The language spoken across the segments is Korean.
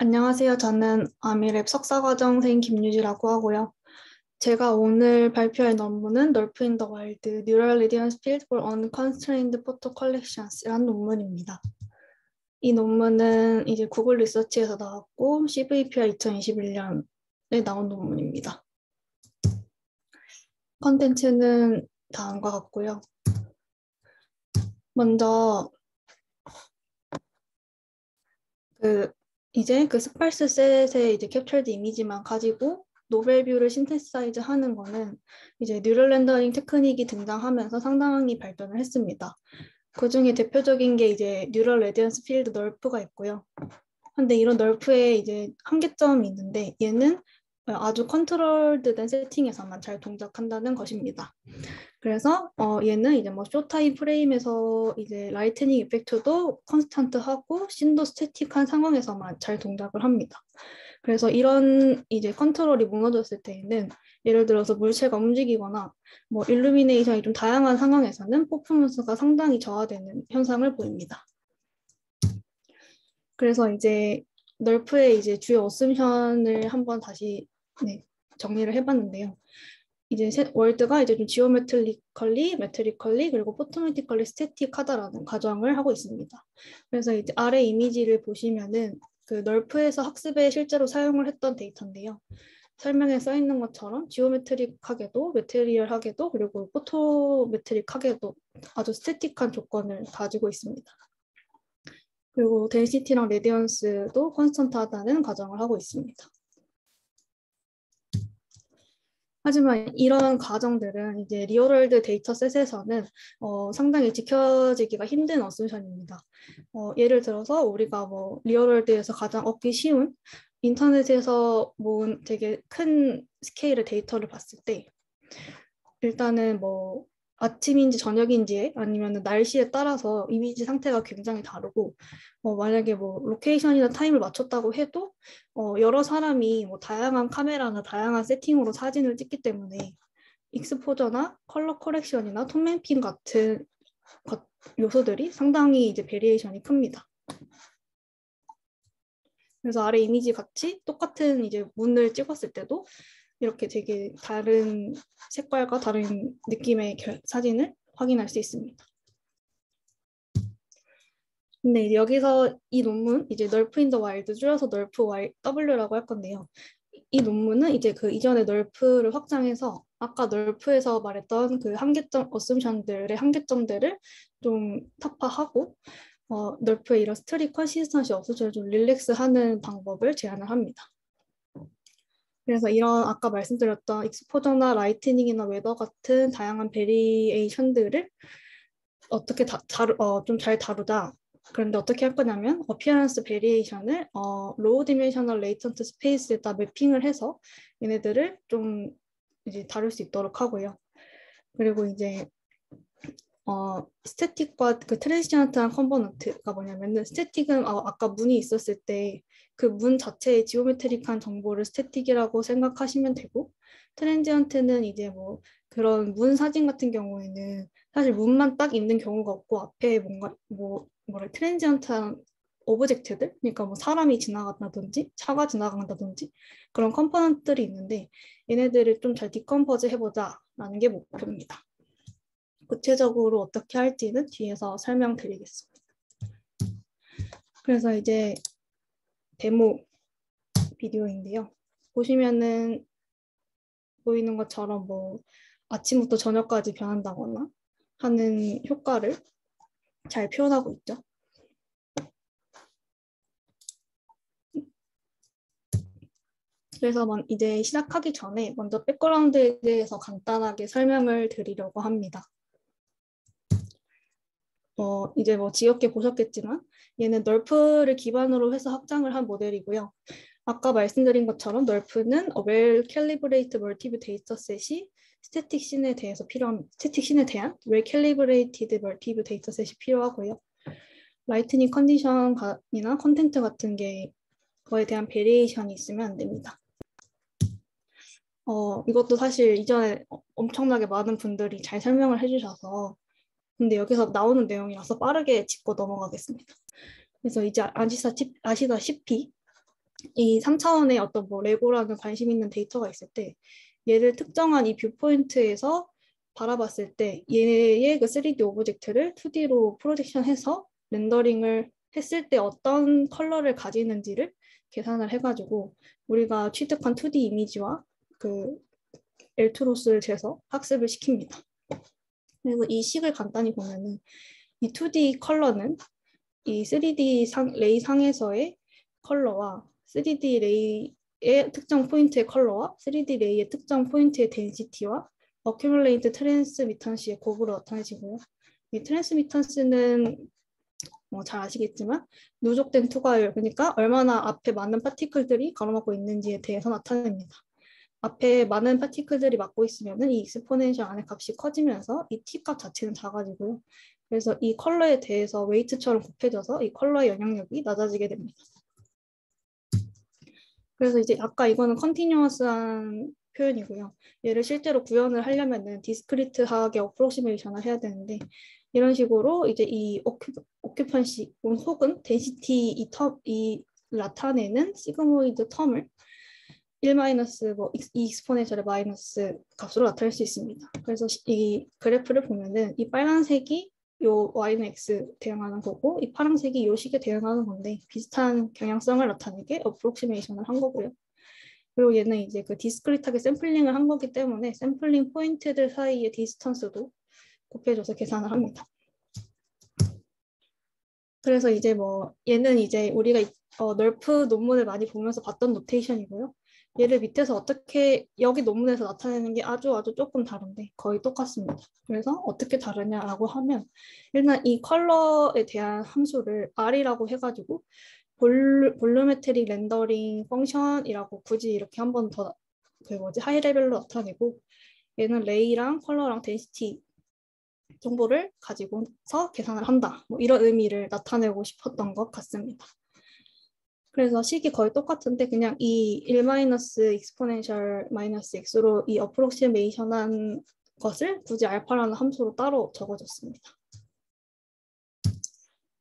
안녕하세요. 저는 아미랩 석사과정생 김유지라고 하고요. 제가 오늘 발표할 논문은 널프 인 더 와일드 Neural Radiance Field for Unconstrained Photo Collections이라는 논문입니다. 이 논문은 이제 구글 리서치에서 나왔고 CVPR 2021년에 나온 논문입니다. 컨텐츠는 다음과 같고요. 먼저 이제 그 스팔스 셋의 이제 캡처드 이미지만 가지고 노벨 뷰를 신테사이즈 하는 거는 이제 뉴럴 렌더링 테크닉이 등장하면서 상당히 발전을 했습니다. 그 중에 대표적인 게 이제 뉴럴 레디언스 필드 널프가 있고요. 근데 이런 널프에 이제 한계점이 있는데 얘는 아주 컨트롤드된 세팅에서만 잘 동작한다는 것입니다. 그래서 얘는 이제 뭐 쇼타임 프레임에서 이제 라이트닝 이펙트도 컨스탄트하고 씬도 스태틱한 상황에서만 잘 동작을 합니다. 그래서 이런 이제 컨트롤이 무너졌을 때에는 예를 들어서 물체가 움직이거나 뭐 일루미네이션이 좀 다양한 상황에서는 퍼포먼스가 상당히 저하되는 현상을 보입니다. 그래서 이제 널프의 이제 주요 어셈션을 한번 다시 정리를 해봤는데요. 이제 월드가 이제 좀 지오메트리컬리, 메트리컬리, 그리고 포토메티컬리 스태틱하다라는 가정을 하고 있습니다. 그래서 이제 아래 이미지를 보시면은 그 널프에서 학습에 실제로 사용을 했던 데이터인데요. 설명에 써 있는 것처럼 지오메트릭하게도, 메테리얼하게도, 그리고 포토메트릭하게도 아주 스태틱한 조건을 가지고 있습니다. 그리고 덴시티랑 레디언스도 컨스턴트하다는 가정을 하고 있습니다. 하지만 이런 가정들은 이제 리얼월드 데이터셋에서는 상당히 지켜지기가 힘든 어셈션입니다. 예를 들어서 우리가 뭐 리얼월드에서 가장 얻기 쉬운 인터넷에서 모은 되게 큰 스케일의 데이터를 봤을 때 일단은 뭐 아침인지 저녁인지 아니면 날씨에 따라서 이미지 상태가 굉장히 다르고 만약에 뭐 로케이션이나 타임을 맞췄다고 해도 여러 사람이 뭐 다양한 카메라나 다양한 세팅으로 사진을 찍기 때문에 익스포저나 컬러 커렉션이나 톤 맵핑 같은 요소들이 상당히 이제 베리에이션이 큽니다. 그래서 아래 이미지 같이 똑같은 이제 문을 찍었을 때도 이렇게 되게 다른 색깔과 다른 느낌의 사진을 확인할 수 있습니다. 근데 여기서 이 논문, 이제 널프 인 더 와일드 줄여서 널프 W라고 할 건데요. 이 논문은 이제 그 이전에 널프를 확장해서 아까 널프에서 말했던 그 한계점, 어셈션들의 한계점들을 좀 타파하고 널프의 이런 스트릭 컨시스턴시 없어져서 좀 릴렉스하는 방법을 제안을 합니다. 그래서 이런 아까 말씀드렸던 익스포저나 라이트닝이나 웨더 같은 다양한 베리에이션들을 어떻게 좀 잘 다루자. 그런데 어떻게 할 거냐면 어피어런스 베리에이션을 로우 디멘셔널 레이턴트 스페이스에다 매핑을 해서 얘네들을 좀 이제 다룰 수 있도록 하고요. 그리고 이제 스태틱과 그 트랜시언트한 컴포넌트가 뭐냐면은 스태틱은 아까 문이 있었을 때 그 문 자체의 지오메트릭한 정보를 스태틱이라고 생각하시면 되고 트랜지언트는 이제 뭐 그런 문 사진 같은 경우에는 사실 문만 딱 있는 경우가 없고 앞에 뭔가 뭐라 트랜지언트한 오브젝트들 그러니까 뭐 사람이 지나간다든지 차가 지나간다든지 그런 컴포넌트들이 있는데 얘네들을 좀 잘 디컴포즈 해보자라는 게 목표입니다. 구체적으로 어떻게 할지는 뒤에서 설명드리겠습니다. 그래서 이제 데모 비디오인데요. 보시면은 보이는 것처럼 뭐 아침부터 저녁까지 변한다거나 하는 효과를 잘 표현하고 있죠. 그래서 이제 시작하기 전에 먼저 백그라운드에 대해서 간단하게 설명을 드리려고 합니다. 이제 뭐 지겹게 보셨겠지만 얘는 널프를 기반으로 해서 확장을 한 모델이고요. 아까 말씀드린 것처럼 널프는 well calibrated multiple dataset이 스태틱 씬에 대한 well calibrated multiple dataset이 필요하고요. 라이트닝 컨디션이나 컨텐트 같은 게 그거에 대한 베리에이션이 있으면 안 됩니다. 이것도 사실 이전에 엄청나게 많은 분들이 잘 설명을 해주셔서 근데 여기서 나오는 내용이라서 빠르게 짚고 넘어가겠습니다. 그래서 이제 아시다시피 이 3차원의 어떤 뭐 레고라는 관심 있는 데이터가 있을 때 얘를 특정한 이 뷰포인트에서 바라봤을 때 얘의 그 3D 오브젝트를 2D로 프로젝션해서 렌더링을 했을 때 어떤 컬러를 가지는지를 계산을 해가지고 우리가 취득한 2D 이미지와 그 엘투로스를 재서 학습을 시킵니다. 그래서 이 식을 간단히 보면은 이 2D 컬러는 이 3D 레이 상에서의 컬러와 3D 레이의 특정 포인트의 컬러와 3D 레이의 특정 포인트의 덴시티와 어큐뮬레이트 트랜스미턴시의 곱으로 나타내지고요. 이 트랜스미턴스는 잘 아시겠지만 누적된 투과율, 그러니까 얼마나 앞에 많은 파티클들이 가로막고 있는지에 대해서 나타냅니다. 앞에 많은 파티클들이 막고 있으면 이 익스포넨셜 안의 값이 커지면서 이 t 값 자체는 작아지고요. 그래서 이 컬러에 대해서 웨이트처럼 곱해져서 이 컬러의 영향력이 낮아지게 됩니다. 그래서 이제 아까 이거는 컨티뉴어스한 표현이고요. 얘를 실제로 구현을 하려면은 디스크리트하게 어프로시메이션을 해야 되는데 이런 식으로 이제 이 오큐펀시 혹은 덴시티 이 나타내는 시그모이드 텀을 1 마이너스 뭐 익스포넨셜의 마이너스 값으로 나타낼 수 있습니다. 그래서 이 그래프를 보면은 이 빨간색이 요 y는 x 대응하는 거고 이 파란색이 요 식에 대응하는 건데 비슷한 경향성을 나타내게 어프록시메이션을 한 거고요. 그리고 얘는 이제 그 디스크리트하게 샘플링을 한 거기 때문에 샘플링 포인트들 사이의 디스턴스도 곱해줘서 계산을 합니다. 그래서 이제 뭐 얘는 이제 우리가 널프 논문을 많이 보면서 봤던 노테이션이고요. 얘를 밑에서 어떻게 여기 논문에서 나타내는 게 아주 조금 다른데 거의 똑같습니다. 그래서 어떻게 다르냐라고 하면 일단 이 컬러에 대한 함수를 R이라고 해가지고 볼루메트릭 렌더링 펑션이라고 굳이 이렇게 한 번 더 그 뭐지 하이 레벨로 나타내고 얘는 레이랑 컬러랑 덴시티 정보를 가지고서 계산을 한다. 뭐 이런 의미를 나타내고 싶었던 것 같습니다. 그래서 식이 거의 똑같은데 그냥 이 1 마이너스 익스포넨셜 마이너스 x로 이 어프록시메이션한 것을 굳이 알파라는 함수로 따로 적어줬습니다.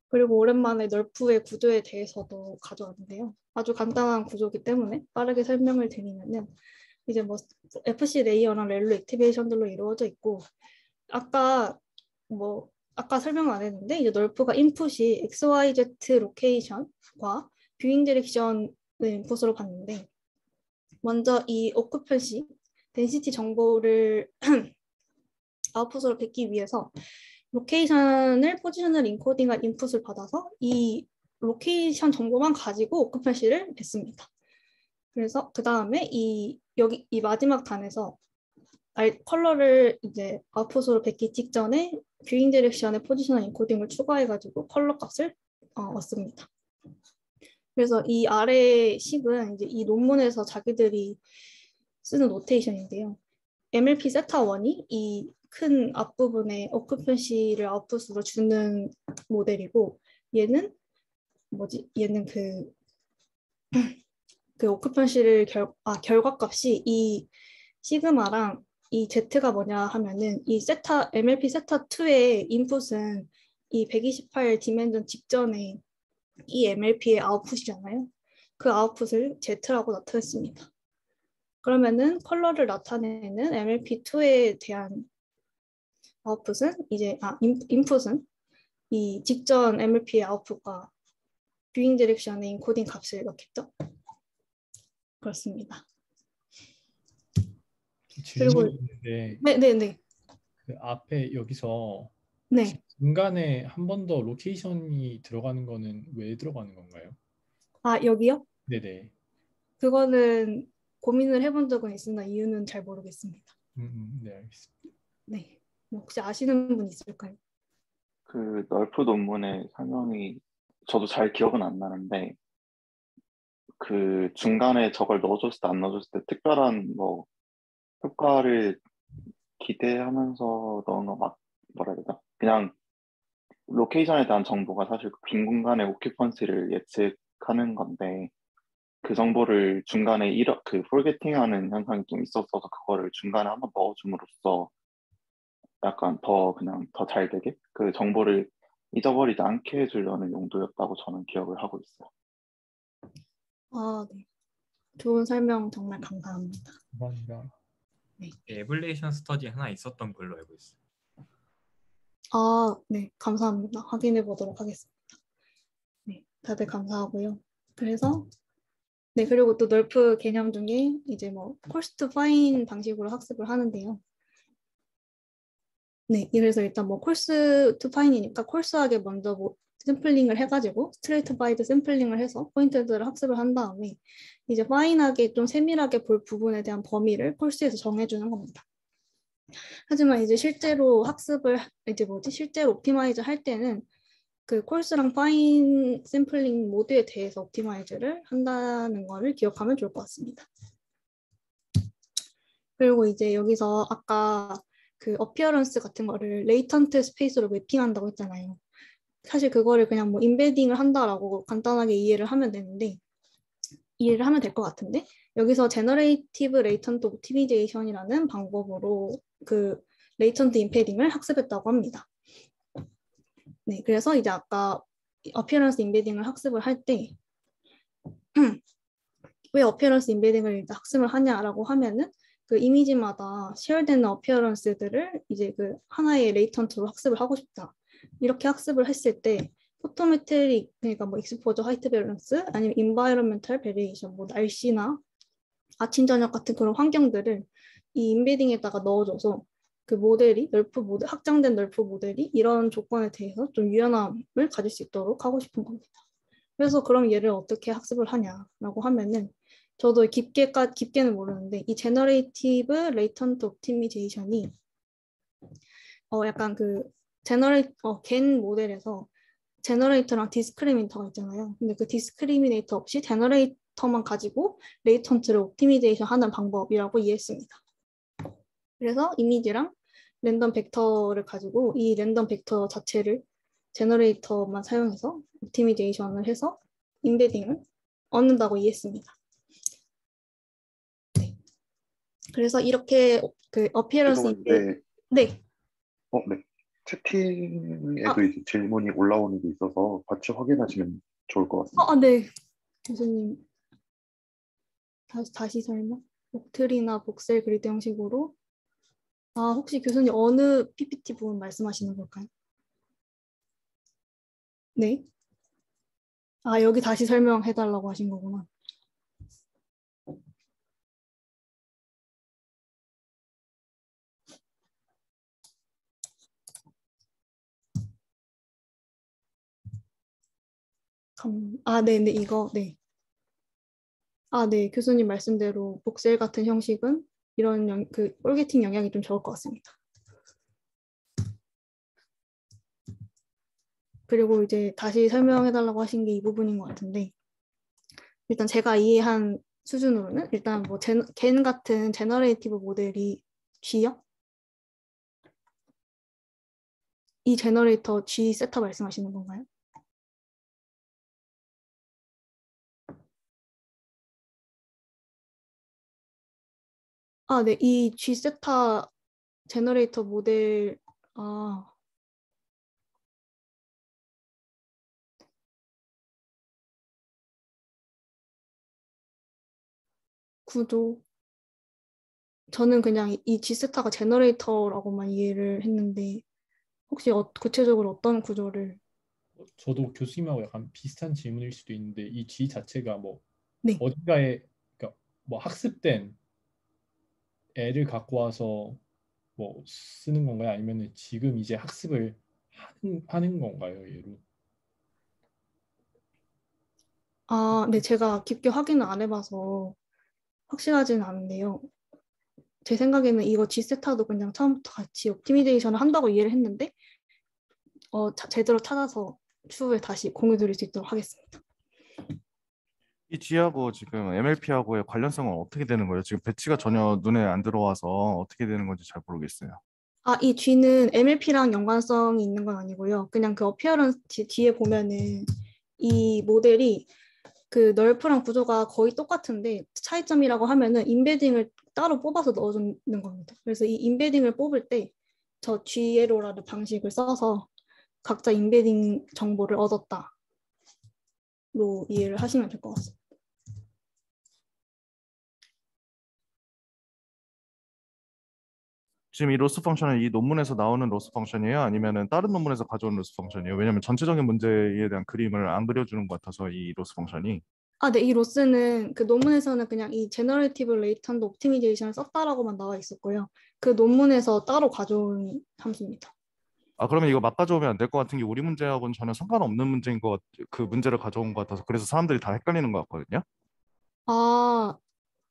그리고 오랜만에 널프의 구조에 대해서도 가져왔는데요. 아주 간단한 구조이기 때문에 빠르게 설명을 드리면은 이제 뭐 FC 레이어랑 렐로 액티베이션들로 이루어져 있고 아까 설명 안 했는데 이제 널프가 인풋이 XYZ 로케이션과 뷰잉 디렉션을 인풋으로 봤는데 먼저 이 오큐펀시 덴시티 정보를 아웃풋으로 뱉기 위해서 포지션을 인코딩한 인풋을 받아서 이 로케이션 정보만 가지고 오큐펀시를 뱉습니다. 그래서 그 다음에 이 마지막 단에서 컬러를 이제 아웃풋으로 뱉기 직전에 뷰잉 디렉션의 포지셔널 인코딩을 추가해가지고 컬러 값을 얻습니다. 그래서 이 아래 식은 이제 이 논문에서 자기들이 쓰는 노테이션인데요. MLP 세타1이 이 큰 앞부분에 오큐펀시를 아웃풋으로 주는 모델이고 얘는 얘는 그 오큐펀시를 결과값이 이 시그마랑 이 Z가 뭐냐 하면은 이 MLP 세타2의 인풋은 이 128 디멘전 직전에 이 MLP의 아웃풋이잖아요. 그 아웃풋을 Z라고 나타냈습니다. 그러면은 컬러를 나타내는 MLP2에 대한 아웃풋은 인풋은 이 직전 MLP의 아웃풋과 뷰잉 디렉션의 인코딩 값을 넣겠죠. 그렇습니다. 질문이 있는데 네네네. 그 앞에 여기서 네. 중간에 한 번 더 로케이션이 들어가는 거는 왜 들어가는 건가요? 여기요? 네네. 그거는 고민을 해본 적은 있으나 이유는 잘 모르겠습니다. 네, 알겠습니다. 네. 혹시 아시는 분 있을까요? 그 널프 논문의 설명이 저도 잘 기억은 안 나는데 그 중간에 저걸 넣어줬을 때 안 넣어줬을 때 특별한 뭐 효과를 기대하면서 넣은 거 뭐라 해야 되나? 그냥 로케이션에 대한 정보가 사실 빈 공간의 오큐펀시를 예측하는 건데 그 정보를 중간에 그 폴게팅하는 현상이 좀 있었어서 그거를 중간에 한번 넣어줌으로써 약간 그냥 더 잘 되게 그 정보를 잊어버리지 않게 해주려는 용도였다고 저는 기억을 하고 있어요. 네. 좋은 설명 정말 감사합니다. 감사합니다. 에블레이션 스터디 하나 있었던 걸로 알고 있어요. 네, 감사합니다. 확인해 보도록 하겠습니다. 네, 다들 감사하고요. 그래서 네, 그리고 또 널프 개념 중에 이제 뭐 course to find 방식으로 학습을 하는데요. 네, 그래서 일단 뭐 course to find이니까 코र्스하게 먼저 뭐 샘플링을 해가지고 스트레이트 바이드 샘플링을 해서 포인트들을 학습을 한 다음에 이제 파인하게 좀 세밀하게 볼 부분에 대한 범위를 코र्스에서 정해주는 겁니다. 하지만 이제 실제로 학습을 실제로 옵티마이즈 할 때는 그 코र्스랑 파인 샘플링 모두에 대해서 옵티마이즈를 한다는 거를 기억하면 좋을 것 같습니다. 그리고 이제 여기서 아까 그 어피어런스 같은 거를 레이턴트 스페이스로 매핑한다고 했잖아요. 사실 그거를 그냥 뭐 인베딩을 한다라고 간단하게 이해를 하면 될 것 같은데 여기서 제너레이티브 레이턴트 옵티미제이션이라는 방법으로 그 레이턴트 임패딩을 학습했다고 합니다. 네, 그래서 이제 아까 어피어런스 임베딩을 학습을 할 때 왜 어피어런스 임베딩을 학습을 하냐라고 하면은 그 이미지마다 쉐어되는 어피어런스들을 이제 그 하나의 레이턴트로 학습을 하고 싶다. 이렇게 학습을 했을 때 포토메트릭 그러니까 뭐 익스포저 화이트 밸런스 아니면 인바이러먼탈 베리에이션 뭐 날씨나 아침 저녁 같은 그런 환경들을 이 임베딩에다가 넣어줘서 그 모델이 확장된 널프 모델이 이런 조건에 대해서 좀 유연함을 가질 수 있도록 하고 싶은 겁니다. 그래서 그럼 얘를 어떻게 학습을 하냐라고 하면은 저도 깊게는 모르는데 이 제너레이티브 레이턴트 옵티미제이션이 약간 그 겐 모델에서 제너레이터랑 디스크리미네이터가 있잖아요. 근데 그 디스크리미네이터 없이 제너레이터만 가지고 레이턴트를 옵티미제이션 하는 방법이라고 이해했습니다. 그래서 이미지랑 랜덤 벡터를 가지고 이 랜덤 벡터 자체를 제너레이터만 사용해서 옵티미제이션을 해서 임베딩을 얻는다고 이해했습니다. 네. 그래서 이렇게 그 어피어런스 죄송한데 네. 네. 채팅에도 이제 질문이 올라오는 게 있어서 같이 확인하시면 좋을 것 같습니다. 네. 교수님 다시 설명. 복틀이나 복셀 그리드 형식으로 혹시 교수님 어느 PPT 부분 말씀하시는 걸까요? 네. 여기 다시 설명해달라고 하신 거구나. 네, 이거, 네. 네, 교수님 말씀대로 복셀 같은 형식은 이런 폴게팅 영향이 좀 적을 것 같습니다. 그리고 이제 다시 설명해달라고 하신 게 이 부분인 것 같은데 일단 제가 이해한 수준으로는 일단 뭐 겐 같은 제너레이티브 모델이 G요? 이 제너레이터 G 세타 말씀하시는 건가요? 네, 이 G 세타 제너레이터 모델 구조 저는 그냥 이 G세타가 제너레이터라고만 이해를 했는데 혹시 구체적으로 어떤 구조를 저도 교수님하고 약간 비슷한 질문일 수도 있는데 이 G 자체가 뭐 네. 어딘가에 그러니까 뭐 학습된 애를 갖고 와서 뭐 쓰는 건가요? 아니면 지금 이제 학습을 하는 건가요? 얘로? 네, 제가 깊게 확인을 안 해봐서 확실하지는 않은데요. 제 생각에는 이거 G세타도 그냥 처음부터 같이 옵티미제이션을 한다고 이해를 했는데 제대로 찾아서 추후에 다시 공유 드릴 수 있도록 하겠습니다. 이 G하고 지금 MLP하고의 관련성은 어떻게 되는 거예요? 지금 배치가 전혀 눈에 안 들어와서 어떻게 되는 건지 잘 모르겠어요. 이 G는 MLP랑 연관성이 있는 건 아니고요. 그냥 그 어피어런스 뒤에 보면은 이 모델이 그 널프랑 구조가 거의 똑같은데 차이점이라고 하면은 인베딩을 따로 뽑아서 넣어주는 겁니다. 그래서 이 인베딩을 뽑을 때 저 GLO라는 방식을 써서 각자 인베딩 정보를 얻었다로 이해를 하시면 될 것 같습니다. 지금 이 로스 펑션은 이 논문에서 나오는 로스 펑션이에요? 아니면은 다른 논문에서 가져온 로스 펑션이에요? 왜냐면 전체적인 문제에 대한 그림을 안 그려주는 것 같아서 이 로스 펑션이. 네, 이 로스는 그 논문에서는 그냥 이 제너레이티브 레이턴트 옵티미제이션을 썼다라고만 나와 있었고요. 그 논문에서 따로 가져온 함수입니다. 아, 그러면 이거 막 가져오면 안 될 것 같은 게 우리 문제하고는 전혀 상관없는 문제인 것 그 문제를 가져온 것 같아서 그래서 사람들이 다 헷갈리는 것 같거든요.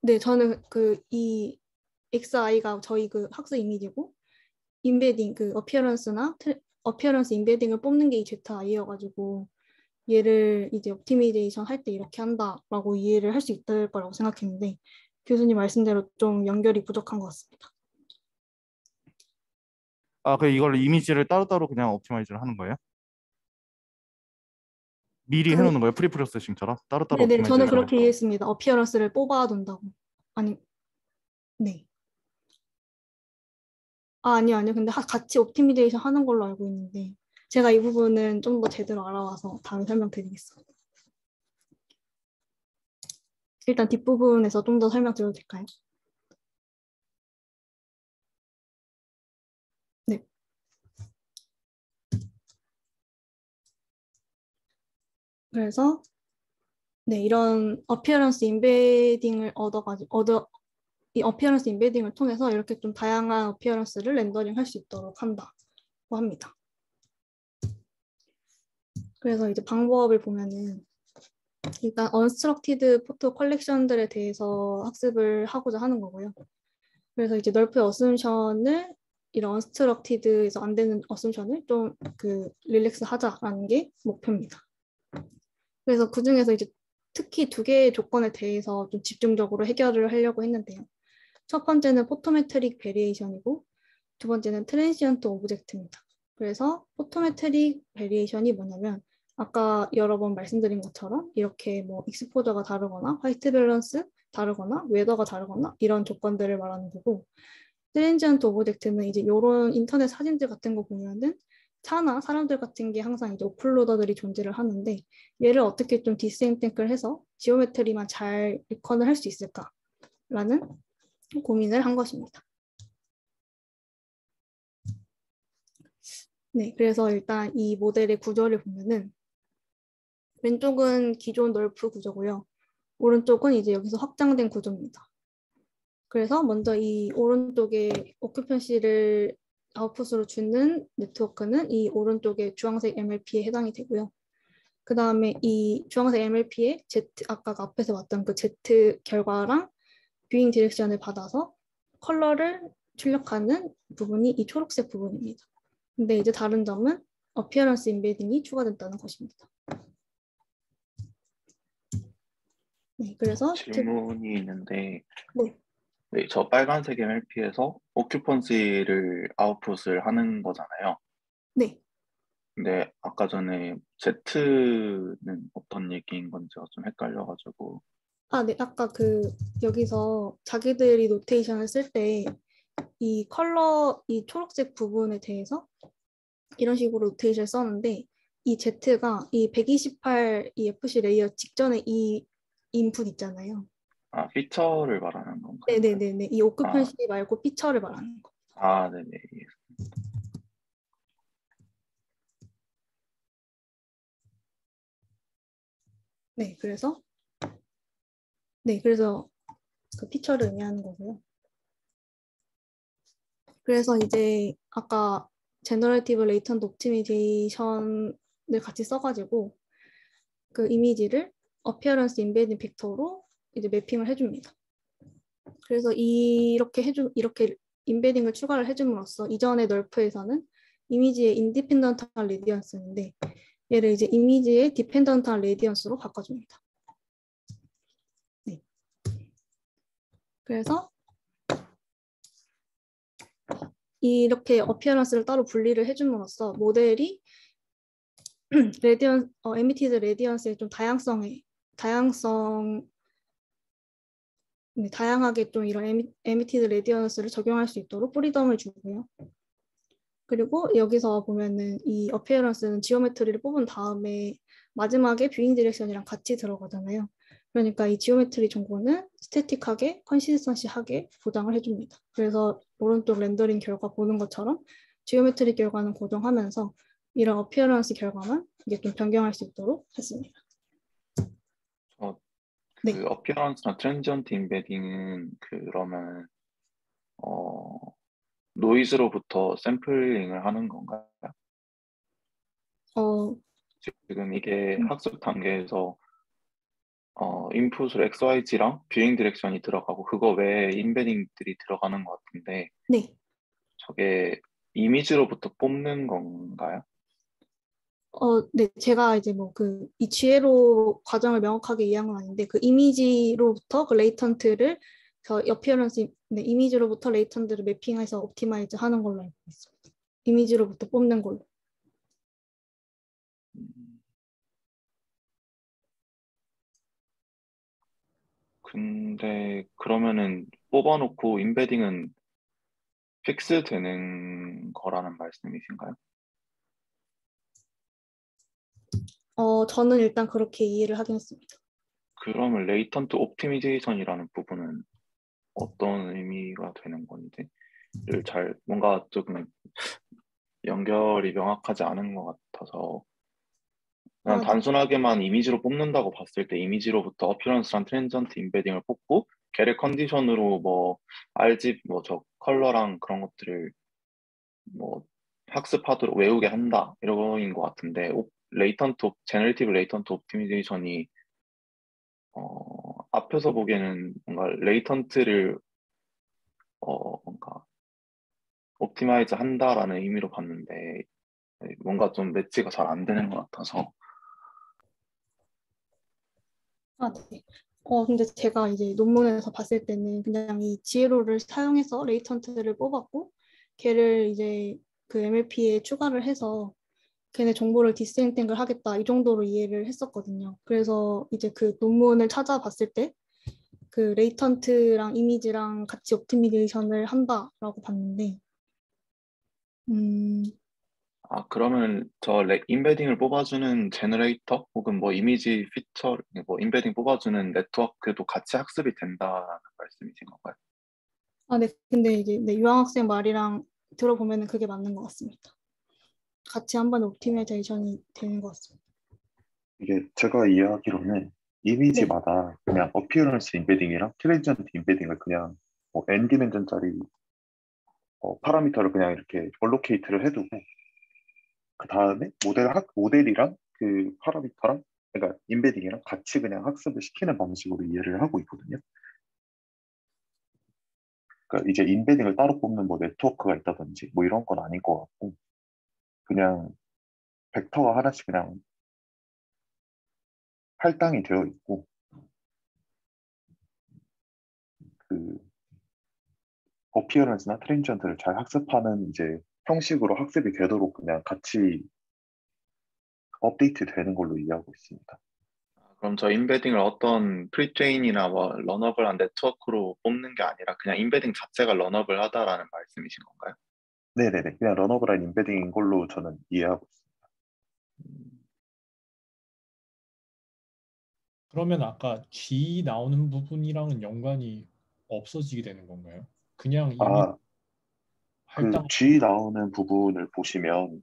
네, 저는 이 XI가 저희 그 학습 이미지고 인베딩 그 어피어런스 인베딩을 뽑는 게 이 제타 I여가지고 얘를 이제 옵티미제이션 할 때 이렇게 한다라고 이해를 할 수 있을 거라고 생각했는데 교수님 말씀대로 좀 연결이 부족한 것 같습니다. 아, 그 이걸 이미지를 따로따로 그냥 옵티마이즈를 하는 거예요? 미리 해놓는 거예요? 프리프로세싱처럼 따로따로 네네, 저는 옵티마이제이션을. 그렇게 이해했습니다. 어피어런스를 뽑아둔다고. 아니, 네. 아니요. 근데 같이 옵티미제이션 하는 걸로 알고 있는데 제가 이 부분은 좀 더 제대로 알아와서 다음에 설명드리겠습니다. 일단 뒷부분에서 좀 더 설명드려도 될까요? 네. 그래서 네, 이런 어피어런스 인베딩을 이 어피어런스 인베딩을 통해서 이렇게 좀 다양한 어피어런스를 렌더링 할 수 있도록 한다고 합니다. 그래서 이제 방법을 보면은 일단 unstructured 포토 컬렉션들에 대해서 학습을 하고자 하는 거고요. 그래서 이제 널프의 어셈션을 이런 unstructured에서 안 되는 어셈션을 좀 릴렉스 하자라는 게 목표입니다. 그래서 그 중에서 이제 특히 두 개의 조건에 대해서 좀 집중적으로 해결을 하려고 했는데요. 첫 번째는 포토메트릭 베리에이션이고 두 번째는 트랜시언트 오브젝트입니다. 그래서 포토메트릭 베리에이션이 뭐냐면 아까 여러 번 말씀드린 것처럼 이렇게 뭐 익스포저가 다르거나 화이트 밸런스 다르거나 웨더가 다르거나 이런 조건들을 말하는 거고 트랜지언트 오브젝트는 이제 이런 인터넷 사진들 같은 거 보면은 차나 사람들 같은 게 항상 이제 오픈로더들이 존재를 하는데 얘를 어떻게 좀 디스인텍을 해서 지오메트리만 잘 리컨을 할 수 있을까라는 고민을 한 것입니다. 네, 그래서 일단 이 모델의 구조를 보면은 왼쪽은 기존 널프 구조고요. 오른쪽은 이제 여기서 확장된 구조입니다. 그래서 먼저 이 오른쪽에 오큐펜시를 아웃풋으로 주는 네트워크는 이 오른쪽의 주황색 MLP에 해당이 되고요. 그 다음에 이 주황색 MLP의 아까 앞에서 봤던 그 Z 결과랑 뷰잉 디렉션을 받아서 컬러를 출력하는 부분이 이 초록색 부분입니다. 근데 이제 다른 점은 어피어런스 인베딩이 추가된다는 것입니다. 네, 그래서 질문이 있는데 네. 네, 저 빨간색 MLP에서 오큐펀시를 아웃풋을 하는 거잖아요. 네. 근데 아까 전에 Z는 어떤 얘기인 건지가 좀 헷갈려가지고. 네. 아까 여기서 자기들이 노테이션을 쓸 때 이 컬러, 이 초록색 부분에 대해서 이런 식으로 노테이션을 썼는데 이 Z가 이 128 이 FC 레이어 직전에 이 인풋 있잖아요. 피처를 말하는 건가요? 네네네네. 이 오큐펀시 말고 피처를 말하는 거. 네네. 네, 그래서 그 피처를 의미하는 거고요. 그래서 이제 아까 제너레이티브 레이턴트 옵티미제이션을 같이 써가지고 그 이미지를 어피어런스 인베딩 벡터로 이제 매핑을 해줍니다. 그래서 이렇게 인베딩을 추가를 해줌으로써 이전의 널프에서는 이미지의 인디펜던트한 레디언스인데 얘를 이제 이미지의 디펜던트한 레디언스로 바꿔줍니다. 네. 그래서 이렇게 어피어런스를 따로 분리를 해줌으로써 모델이 에미티드 레디언스의 좀 다양하게 좀 이런 에미티드 레디언스를 적용할 수 있도록 프리덤을 주고요. 그리고 여기서 보면은 이 어피어런스는 지오메트리를 뽑은 다음에 마지막에 뷰잉 디렉션이랑 같이 들어가잖아요. 그러니까 이 지오메트리 정보는 스태틱하게, 컨시스턴시하게 보장을 해줍니다. 그래서 오른쪽 렌더링 결과 보는 것처럼 지오메트리 결과는 고정하면서 이런 어피어런스 결과만 이게 좀 변경할 수 있도록 했습니다. 네. 그 어피어런스나 트랜지언트 인베딩은 그러면 노이즈로부터 샘플링을 하는 건가요? 어, 지금 이게 학습 단계에서 인풋으로 XYZ랑 뷰잉 디렉션이 들어가고 그거 외에 인베딩들이 들어가는 것 같은데 네. 저게 이미지로부터 뽑는 건가요? 네, 제가 이제 뭐 이 지혜로 과정을 명확하게 이해한 건 아닌데 그 이미지로부터 그 레이턴트를 어피어런스 네, 이미지로부터 레이턴트를 매핑해서 옵티마이즈 하는 걸로 알고 있습니다. 이미지로부터 뽑는 걸로. 근데 그러면은 뽑아놓고 인베딩은 픽스 되는 거라는 말씀이신가요? 저는 일단 그렇게 이해를 하긴 했습니다. 그러면 레이턴트 옵티미제이션이라는 부분은 어떤 의미가 되는 건지 잘 뭔가 조금 연결이 명확하지 않은 것 같아서 그냥 네. 단순하게만 이미지로 뽑는다고 봤을 때 이미지로부터 어피어런스랑 트랜지언트 인베딩을 뽑고 계획 컨디션으로 뭐 RGB 저 컬러랑 그런 것들을 뭐 학습하도록 외우게 한다 이런 것 같은데 제너레이티브 레이턴트 옵티미제이션이 앞에서 보기에는 뭔가 레이턴트를 뭔가 옵티마이즈 한다라는 의미로 봤는데 뭔가 좀 매치가 잘 안 되는 것 같아서 네. 근데 제가 이제 논문에서 봤을 때는 그냥 이 지혜로를 사용해서 레이턴트를 뽑았고 걔를 이제 그 MLP에 추가를 해서 걔네 정보를 디스엔탱글 하겠다 이 정도로 이해를 했었거든요. 그래서 이제 그 논문을 찾아봤을 때 그 레이턴트랑 이미지랑 같이 옵티미제이션을 한다라고 봤는데 그러면 인베딩을 뽑아주는 제너레이터 혹은 뭐 이미지 피처 뭐 인베딩 뽑아주는 네트워크도 같이 학습이 된다는 말씀이신 건가요? 네. 근데 이제 네, 유학생 말이랑 들어보면은 그게 맞는 것 같습니다. 같이 한번 옵티마이제이션이 되는 것 같습니다. 이게 제가 이해하기로는 이미지마다 그냥 어피어런스 인베딩이랑 트랜지언트 인베딩을 그냥 뭐 n 디멘전짜리 파라미터를 그냥 이렇게 얼로케이트를 해두고 그 다음에 모델이랑 그 파라미터랑 그러니까 인베딩이랑 같이 그냥 학습을 시키는 방식으로 이해를 하고 있거든요. 그러니까 이제 인베딩을 따로 뽑는 뭐 네트워크가 있다든지 뭐 이런 건 아닌 것 같고 그냥 벡터가 하나씩 그냥 할당이 되어 있고 그 어피어런스나 트랜지언트를 잘 학습하는 이제 형식으로 학습이 되도록 그냥 같이 업데이트 되는 걸로 이해하고 있습니다. 그럼 저 인베딩을 어떤 프리트레인이나 뭐 런어블한 네트워크로 뽑는 게 아니라 그냥 인베딩 자체가 런어블 하다라는 말씀이신 건가요? 네네네. 그냥 런어블한 인베딩인 걸로 저는 이해하고 있습니다. 그러면 아까 G 나오는 부분이랑은 연관이 없어지게 되는 건가요? 그냥 이미 아, 그 할당. G 나오는 부분을 보시면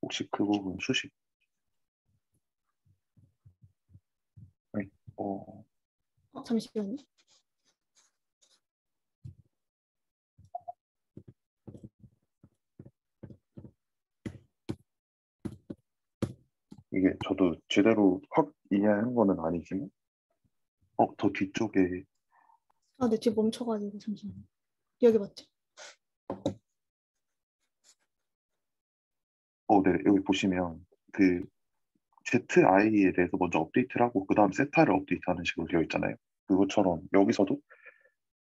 혹시 그 부분 수식 아니, 잠시만요. 이게 저도 제대로 확 이해한 거는 아니지만 더 뒤쪽에 네, 지금 멈춰가지고 잠시만요. 여기 맞죠? 네, 여기 보시면 그 ZI에 대해서 먼저 업데이트를 하고 그 다음 세타를 업데이트하는 식으로 되어 있잖아요. 그것처럼 여기서도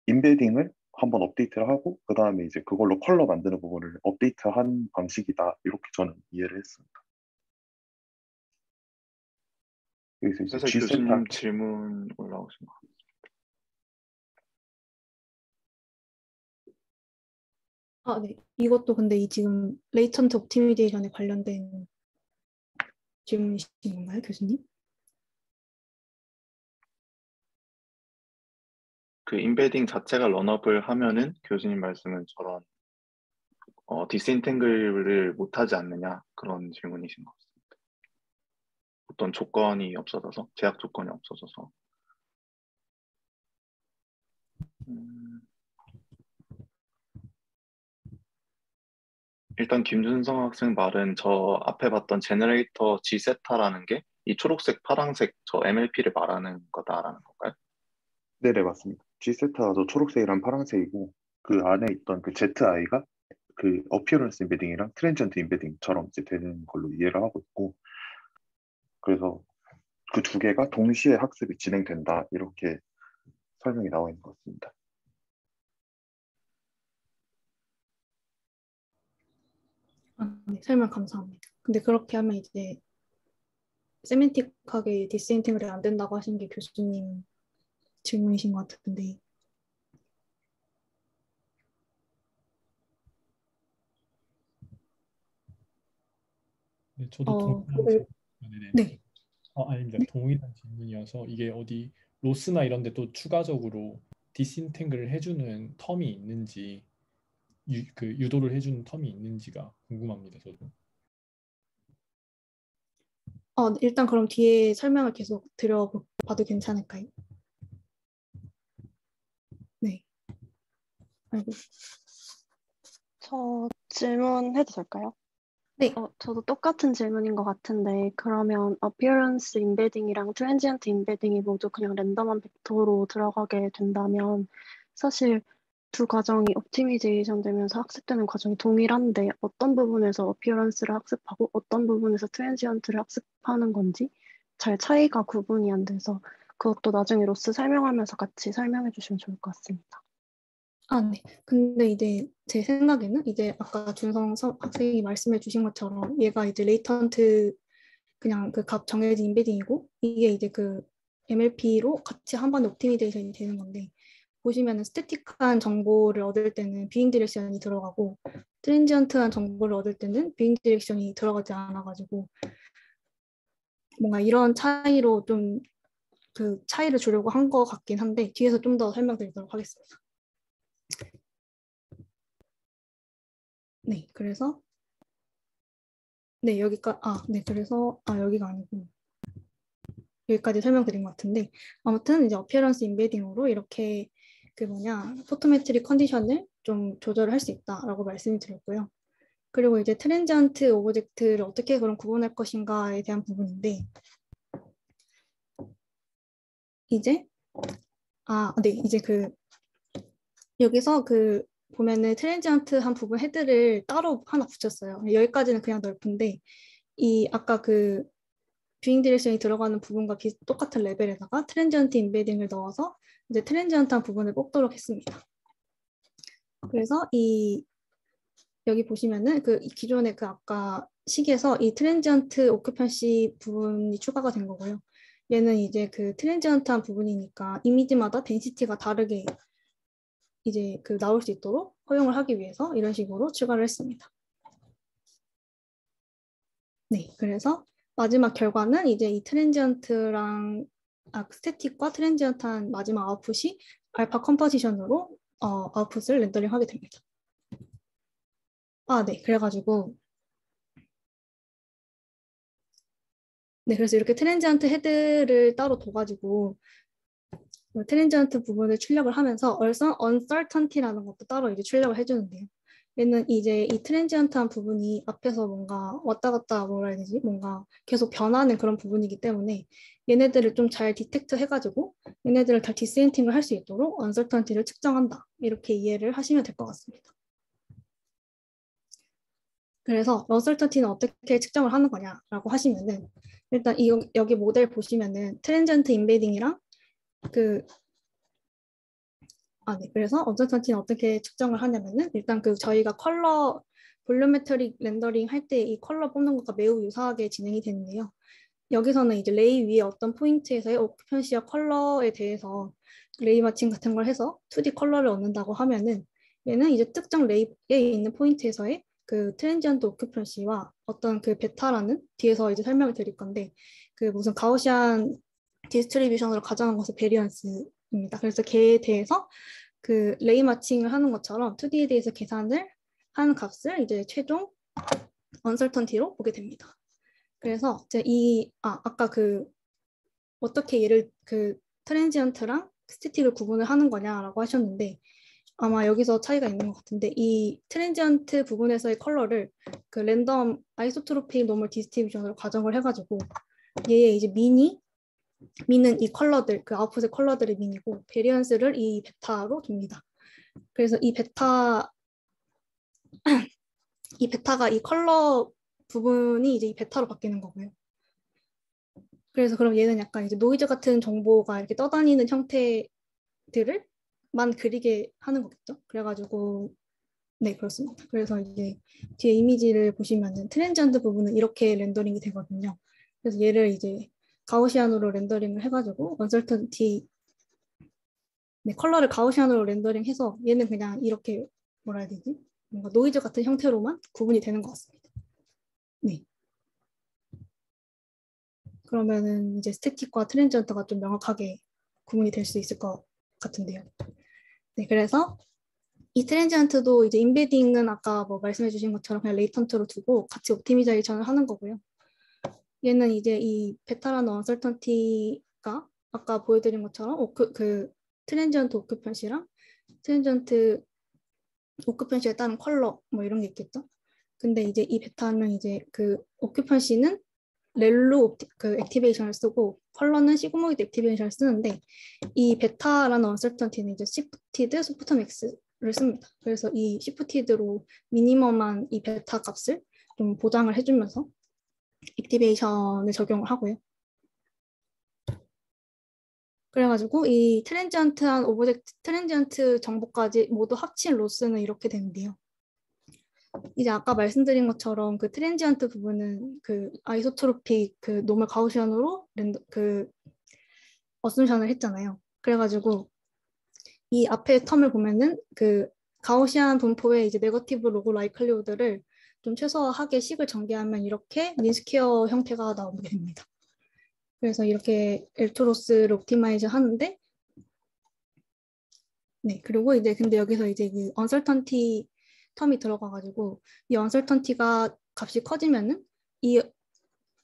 인베딩을 한번 업데이트를 하고 그 다음에 이제 그걸로 컬러 만드는 부분을 업데이트한 방식이다. 이렇게 저는 이해를 했습니다. 그래서 이제 그래서 G 세타 교수님 질문 올라오신 거. 네. 이것도 근데 이 지금 레이턴트 옵티미제이션에 관련된 질문이신 건가요, 교수님? 그 인베딩 자체가 런업을 하면은 교수님 말씀은 저런 디센탱글을 못하지 않느냐 그런 질문이신 것 같습니다. 어떤 조건이 없어져서 제약 조건이 없어져서 일단 김준성 학생 말은 저 앞에 봤던 제너레이터 G세타라는 게 이 초록색, 파란색 저 MLP를 말하는 거다라는 건가요? 네네, 맞습니다. G세타가 저 초록색이랑 파란색이고 그 안에 있던 그 ZI가 그 어피어런스 인베딩이랑 트랜지언트 인베딩처럼 이제 되는 걸로 이해를 하고 있고, 그래서 그 두 개가 동시에 학습이 진행된다 이렇게 설명이 나와 있는 것 같습니다. 네, 설명 감사합니다. 근데 그렇게 하면 이제 세멘틱하게 디센팅글이 안 된다고 하신 게 교수님 질문이신 것 같은데. 네, 저도 동일한 그- 질문이네요. 네. 아닙니다. 동일한 질문이어서 이게 어디 로스나 이런 데 또 추가적으로 디스인탱글을 해주는 텀이 있는지 그 유도를 해주는 텀이 있는지가 궁금합니다. 저도. 일단 그럼 뒤에 설명을 계속 들어봐도 괜찮을까요? 네. 아이고. 저 질문해도 될까요? 네. 저도 똑같은 질문인 것 같은데 그러면 appearance embedding이랑 transient embedding이 모두 그냥 랜덤한 벡터로 들어가게 된다면 사실 두 과정이 옵티미제이션 되면서 학습되는 과정이 동일한데 어떤 부분에서 appearance를 학습하고 어떤 부분에서 transient를 학습하는 건지 잘 차이가 구분이 안 돼서 그것도 나중에 로스 설명하면서 같이 설명해 주시면 좋을 것 같습니다. 네. 근데 이제 제 생각에는 이제 아까 학생이 말씀해 주신 것처럼 얘가 이제 레이턴트 그냥 그 값 정해진 인베딩이고 이게 이제 그 MLP로 같이 한 번에 옵티미제이션이 되는 건데 보시면은 스태틱한 정보를 얻을 때는 뷰잉 디렉션이 들어가고 트랜지언트한 정보를 얻을 때는 뷰잉 디렉션이 들어가지 않아가지고 뭔가 이런 차이로 좀 그 차이를 주려고 한 것 같긴 한데 뒤에서 좀 더 설명드리도록 하겠습니다. 네, 그래서 네, 그래서 여기가 아니고 여기까지 설명드린 것 같은데 아무튼 이제 어피어런스 인베딩으로 이렇게 포토메트릭 컨디션을 좀 조절을 할 수 있다라고 말씀을 드렸고요. 그리고 이제 트랜지언트 오브젝트를 어떻게 그럼 구분할 것인가에 대한 부분인데 이제 여기서 보면은 트랜지언트 한 부분 헤드를 따로 하나 붙였어요. 여기까지는 그냥 넓은데 이 아까 뷰잉 디렉션이 들어가는 부분과 똑같은 레벨에다가 트랜지언트 인베딩을 넣어서 이제 트랜지언트한 부분을 뽑도록 했습니다. 그래서 여기 보시면은 기존의 아까 식에서 이 트랜지언트 오큐펀시 부분이 추가가 된 거고요. 얘는 이제 트랜지언트한 부분이니까 이미지마다 덴시티가 다르게 이제 나올 수 있도록 허용을 하기 위해서 이런 식으로 추가를 했습니다. 네, 그래서 마지막 결과는 이제 이 스태틱과 트랜지언트한 마지막 아웃풋이 알파 컴포지션으로 아웃풋을 렌더링 하게 됩니다. 네, 그래가지고 그래서 이렇게 트랜지언트 헤드를 따로 둬가지고 트랜지언트 부분을 출력을 하면서 uncertainty라는 것도 따로 이제 출력을 해주는데요. 얘는 이제 이 트랜지언트한 부분이 앞에서 뭔가 왔다 갔다 뭐라 해야 되지? 뭔가 계속 변하는 그런 부분이기 때문에 얘네들을 좀 잘 디텍트 해가지고 얘네들을 다 디센팅을 할 수 있도록 uncertainty를 측정한다. 이렇게 이해를 하시면 될 것 같습니다. 그래서 uncertainty는 어떻게 측정을 하는 거냐라고 하시면은 일단 여기 모델 보시면은 트랜지언트 인베딩이랑 그래서 uncertainty는 어떻게 측정을 하냐면은 일단 저희가 컬러 볼륨메트릭 렌더링 할 때 이 컬러 뽑는 것과 매우 유사하게 진행이 되는데요. 여기서는 이제 레이 위에 어떤 포인트에서의 오큐펀시와 컬러에 대해서 레이 마칭 같은 걸 해서 2D 컬러를 얻는다고 하면은 얘는 이제 특정 레이에 있는 포인트에서의 트랜지언트 오큐펀시와 어떤 베타라는 뒤에서 이제 설명을 드릴 건데 무슨 가우시안 디스트리뷰션으로 가정한 것의 베리언스인 입니다. 그래서 걔에 대해서 그 레이 마칭을 하는 것처럼 2D에 대해서 계산을 한 값을 이제 최종 언설턴티로 보게 됩니다. 그래서 이제 아까 그 어떻게 얘를 그 트랜지언트랑 스태틱을 구분을 하는 거냐라고 하셨는데 아마 여기서 차이가 있는 것 같은데 이 트랜지언트 부분에서의 컬러를 그 랜덤 아이소트로픽 노멀 디스트리뷰션으로 가정을 해가지고 얘의 이제 미는 이 컬러들 그 아웃풋의 컬러들의 미이고 베리언스를 이 베타로 둡니다. 그래서 이 베타가 이 컬러 부분이 이제 이 베타로 바뀌는 거고요. 그래서 그럼 얘는 약간 이제 노이즈 같은 정보가 이렇게 떠다니는 형태들을 만 그리게 하는 거겠죠. 그래가지고 네 그렇습니다. 그래서 이제 뒤에 이미지를 보시면은 트랜지언트 부분은 이렇게 렌더링이 되거든요. 그래서 얘를 이제 가우시안으로 렌더링을 해가지고 언설턴티 컬러를 가우시안으로 렌더링해서 얘는 그냥 이렇게 뭐라 해야 되지? 뭔가 노이즈 같은 형태로만 구분이 되는 것 같습니다. 네. 그러면은 이제 스태틱과 트랜지언트가 좀 명확하게 구분이 될 수 있을 것 같은데요. 네, 그래서 이 트랜지언트도 이제 인베딩은 아까 뭐 말씀해 주신 것처럼 그냥 레이턴트로 두고 같이 옵티미자이션을 하는 거고요. 얘는 이제 이 베타라는 언설턴티가 아까 보여드린 것처럼 그 트랜지언트 오큐펀시랑 트랜지언트 오큐펀시에 따른 컬러 뭐 이런 게 있겠죠. 근데 이제 이 베타는 이제 그 오큐펀시는 렐로 그 액티베이션을 쓰고 컬러는 시그모이드 액티베이션을 쓰는데 이 베타라는 언설턴티는 이제 시프티드 소프트맥스를 씁니다. 그래서 이 시프티드로 미니멈한 이 베타 값을 좀 보장을 해주면서 액티베이션을 적용을 하고요. 그래가지고 이 트랜지언트한 오브젝트 트랜지언트 정보까지 모두 합친 로스는 이렇게 되는데요. 이제 아까 말씀드린 것처럼 그 트랜지언트 부분은 그 아이소트로픽 그 노멀 가우시안으로 그 어쌔션을 했잖아요. 그래가지고 이 앞에 텀을 보면은 그 가우시안 분포의 이제 네거티브 로그 라이클리우드를 좀 최소화하게 식을 전개하면 이렇게 민스퀘어 형태가 나오게 됩니다. 그래서 이렇게 엘토로스를 옵티마이즈 하는데 네 그리고 이제 근데 여기서 이제 그 언설턴티 텀이 들어가가지고 이 언설턴티가 값이 커지면은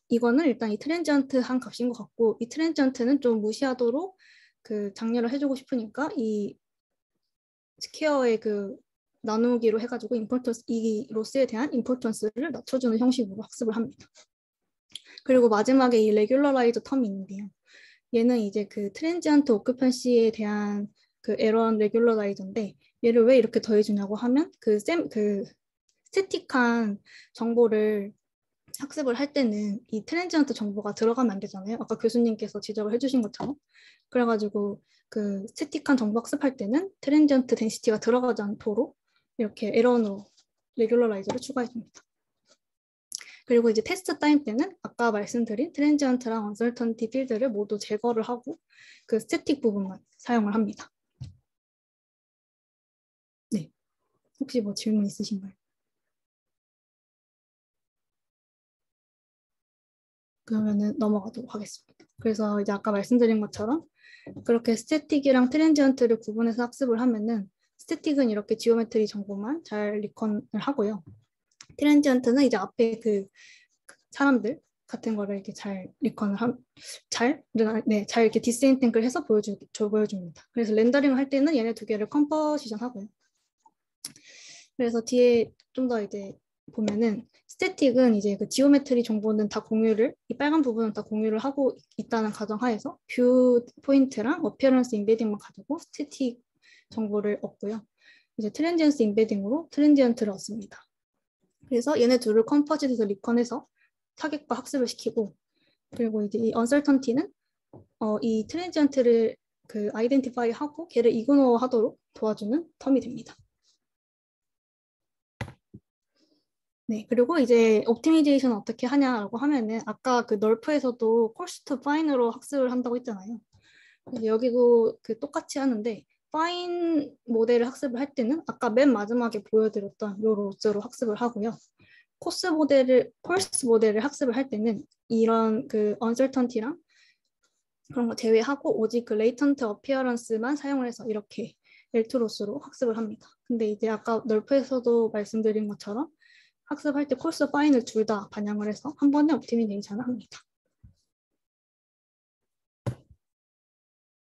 이거는 일단 이 트랜지언트 한 값인 것 같고 이 트랜지언트는 좀 무시하도록 그 장려를 해주고 싶으니까 이 스퀘어의 그 나누기로 해가지고 임포턴스 이 로스에 대한 임포턴스를 낮춰주는 형식으로 학습을 합니다. 그리고 마지막에 이 레귤러라이저 텀이 있는데요. 얘는 이제 그 트랜지언트 오큐펀시에 대한 그 에런 레귤러라이저인데 얘를 왜 이렇게 더해주냐고 하면 그 스태틱한 정보를 학습을 할 때는 이 트랜지언트 정보가 들어가면 안 되잖아요. 아까 교수님께서 지적을 해주신 것처럼. 그래가지고 그 스태틱한 정보 학습할 때는 트랜지언트 덴시티가 들어가지 않도록 이렇게 에런으로 레귤러라이저를 추가해줍니다. 그리고 이제 테스트 타임 때는 아까 말씀드린 트랜지언트랑 언설턴티 필드를 모두 제거를 하고 그 스태틱 부분만 사용을 합니다. 네, 혹시 뭐 질문 있으신가요? 그러면은 넘어가도록 하겠습니다. 그래서 이제 아까 말씀드린 것처럼 그렇게 스태틱이랑 트랜지언트를 구분해서 학습을 하면은 스태틱은 이렇게 지오메트리 정보만 잘 리컨을 하고요. 트랜지언트는 이제 앞에 그 사람들 같은 거를 이렇게 잘 리컨을 잘 이렇게 디스엔탱글 해서 보여줍니다. 그래서 렌더링을 할 때는 얘네 두 개를 컴포지션 하고요. 그래서 뒤에 좀 더 이제 보면은 스태틱은 이제 그 지오메트리 정보는 다 공유를 이 빨간 부분은 다 공유를 하고 있다는 가정하에서 뷰 포인트랑 어피어런스 인베딩만 가지고 스태틱 정보를 얻고요. 이제 트랜지언스 인베딩으로 트랜지언트를 얻습니다. 그래서 얘네 둘을 컴포짓해서 리컨해서 타겟과 학습을 시키고 그리고 이제 이 언설턴티는 이 트랜지언트를 그 아이덴티파이 하고 걔를 이그노어 하도록 도와주는 텀이 됩니다. 네, 그리고 이제 옵티미제이션 어떻게 하냐라고 하면은 아까 그 널프에서도 콜스 투 파인으로 학습을 한다고 했잖아요. 여기도 그 똑같이 하는데 파인 모델을 학습을 할 때는 아까 맨 마지막에 보여드렸던 요 로즈로 학습을 하고요. 콜스 모델을 학습을 할 때는 이런 그 언설턴티랑 그런 거 제외하고 오직 그 레이턴트 어피어런스만 사용을 해서 이렇게 엘트로스로 학습을 합니다. 근데 이제 아까 널프에서도 말씀드린 것처럼 학습할 때 콜스 파인을 둘 다 반영을 해서 한 번에 옵티미제이션을 합니다.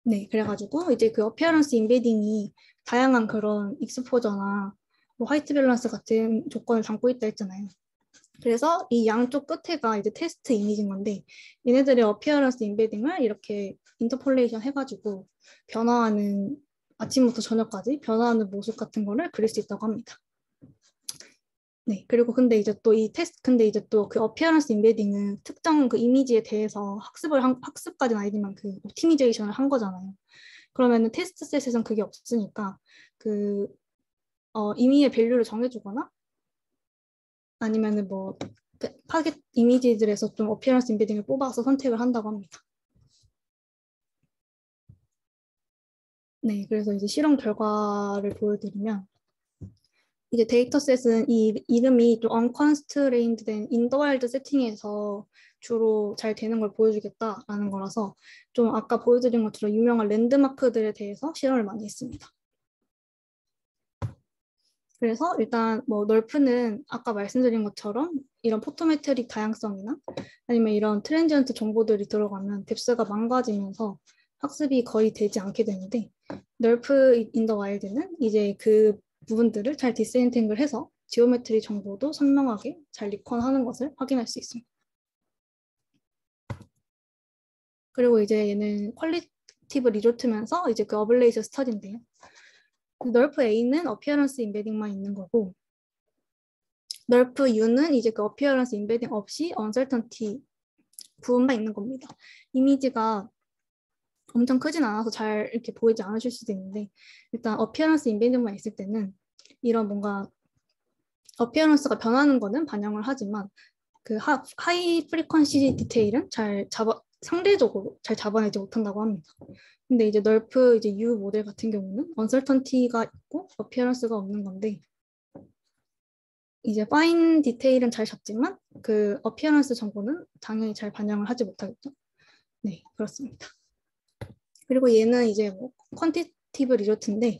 네, 그래가지고 이제 그 어피어런스 인베딩이 다양한 그런 익스포저나 뭐 화이트 밸런스 같은 조건을 담고 있다 했잖아요. 그래서 이 양쪽 끝에가 이제 테스트 이미지인 건데 얘네들의 어피어런스 인베딩을 이렇게 인터폴레이션 해가지고 변화하는 아침부터 저녁까지 변화하는 모습 같은 거를 그릴 수 있다고 합니다. 네, 그리고 근데 이제 또 그 어피어런스 인베딩은 특정 그 이미지에 대해서 학습까지는 아니지만 그 옵티미제이션을 한 거잖아요. 그러면은 테스트 셋에서는 그게 없으니까 그 임의의 밸류를 정해주거나 아니면은 뭐 타겟 이미지들에서 좀 어피어런스 인베딩을 뽑아서 선택을 한다고 합니다. 네, 그래서 이제 실험 결과를 보여드리면 이제 데이터셋은 이 이름이 좀 unconstrained 된 인더와일드 세팅에서 주로 잘 되는 걸 보여주겠다라는 거라서 좀 아까 보여드린 것처럼 유명한 랜드마크들에 대해서 실험을 많이 했습니다. 그래서 일단 뭐 널프는 아까 말씀드린 것처럼 이런 포토메트릭 다양성이나 아니면 이런 트랜지언트 정보들이 들어가면 뎁스가 망가지면서 학습이 거의 되지 않게 되는데 널프 인 더 와일드는 이제 그 부분들을 잘 디스엔탱글 해서 지오메트리 정보도 선명하게 잘 리컨하는 것을 확인할 수 있습니다. 그리고 이제 얘는 퀄리티브 리조트면서 이제 그 어블레이션 스터디인데요. 널프 A는 어피어런스 인베딩만 있는 거고 널프 U는 이제 그 어피어런스 인베딩 없이 언설턴티 부분만 있는 겁니다. 이미지가 엄청 크진 않아서 잘 이렇게 보이지 않으실 수도 있는데 일단 어피어런스 인베딩만 있을 때는 이런 뭔가 어피어런스가 변하는 거는 반영을 하지만 그 하이 프리퀀시 디테일은 상대적으로 잘 잡아내지 못한다고 합니다. 근데 이제 널프 이제 U 모델 같은 경우는 언설턴티가 있고 어피어런스가 없는 건데 이제 파인 디테일은 잘 잡지만 그 어피어런스 정보는 당연히 잘 반영을 하지 못하겠죠. 네, 그렇습니다. 그리고 얘는 이제 뭐 퀀티티브 리조트인데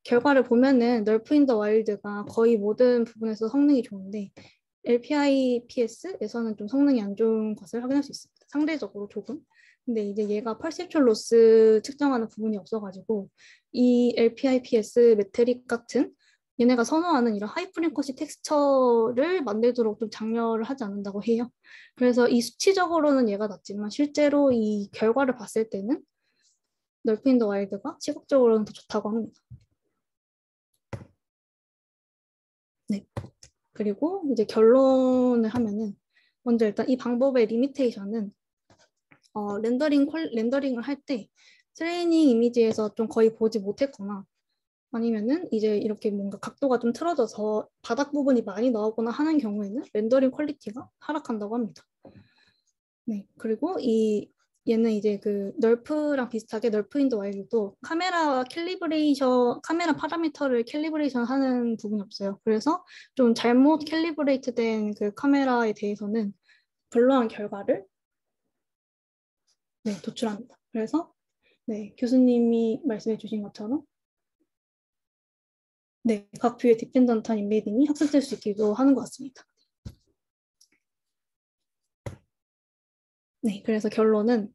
결과를 보면은 널프 인 더 와일드가 거의 모든 부분에서 성능이 좋은데 LPIPS에서는 좀 성능이 안 좋은 것을 확인할 수 있습니다. 상대적으로 조금. 근데 이제 얘가 퍼셉션 로스 측정하는 부분이 없어가지고 이 LPIPS 매트릭 같은 얘네가 선호하는 이런 하이 프리퀀시 텍스처를 만들도록 좀 장려를 하지 않는다고 해요. 그래서 이 수치적으로는 얘가 낫지만 실제로 이 결과를 봤을 때는 널프 인 더 와일드가 시각적으로는 더 좋다고 합니다. 네. 그리고 이제 결론을 하면은 먼저 일단 이 방법의 리미테이션은 렌더링을 할 때 트레이닝 이미지에서 좀 거의 보지 못했거나 아니면은 이제 이렇게 뭔가 각도가 좀 틀어져서 바닥 부분이 많이 나오거나 하는 경우에는 렌더링 퀄리티가 하락한다고 합니다. 네, 그리고 얘는 이제 그 널프랑 비슷하게 널프 인 더 와일드도 카메라 파라미터를 캘리브레이션 하는 부분이 없어요. 그래서 좀 잘못 캘리브레이트 된 그 카메라에 대해서는 불러한 결과를 네, 도출합니다. 그래서 네, 교수님이 말씀해 주신 것처럼 네, 각 뷰의 디펜던트한 인베딩이 학습될 수 있기도 하는 것 같습니다. 네, 그래서 결론은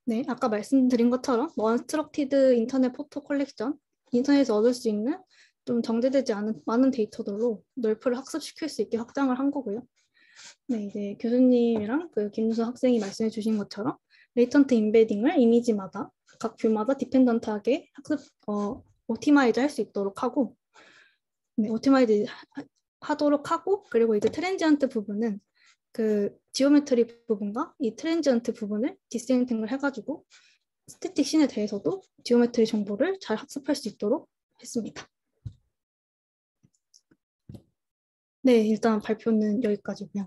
네, 아까 말씀드린 것처럼 언스트럭티드 인터넷 포토 컬렉션, 인터넷에서 얻을 수 있는 좀 정제되지 않은 많은 데이터들로 널프를 학습시킬 수 있게 확장을 한 거고요. 네, 이제 교수님이랑 그 김누수 학생이 말씀해 주신 것처럼 레이턴트 인베딩을 이미지마다 각 뷰마다 디펜던트하게 옵티마이즈 할 수 있도록 하고 네, 옵티마이즈 하도록 하고 그리고 이제 트랜지언트 부분은 그 지오메트리 부분과 이 트랜지언트 부분을 디스엔팅을 해가지고 스태틱 씬에 대해서도 지오메트리 정보를 잘 학습할 수 있도록 했습니다. 네, 일단 발표는 여기까지고요.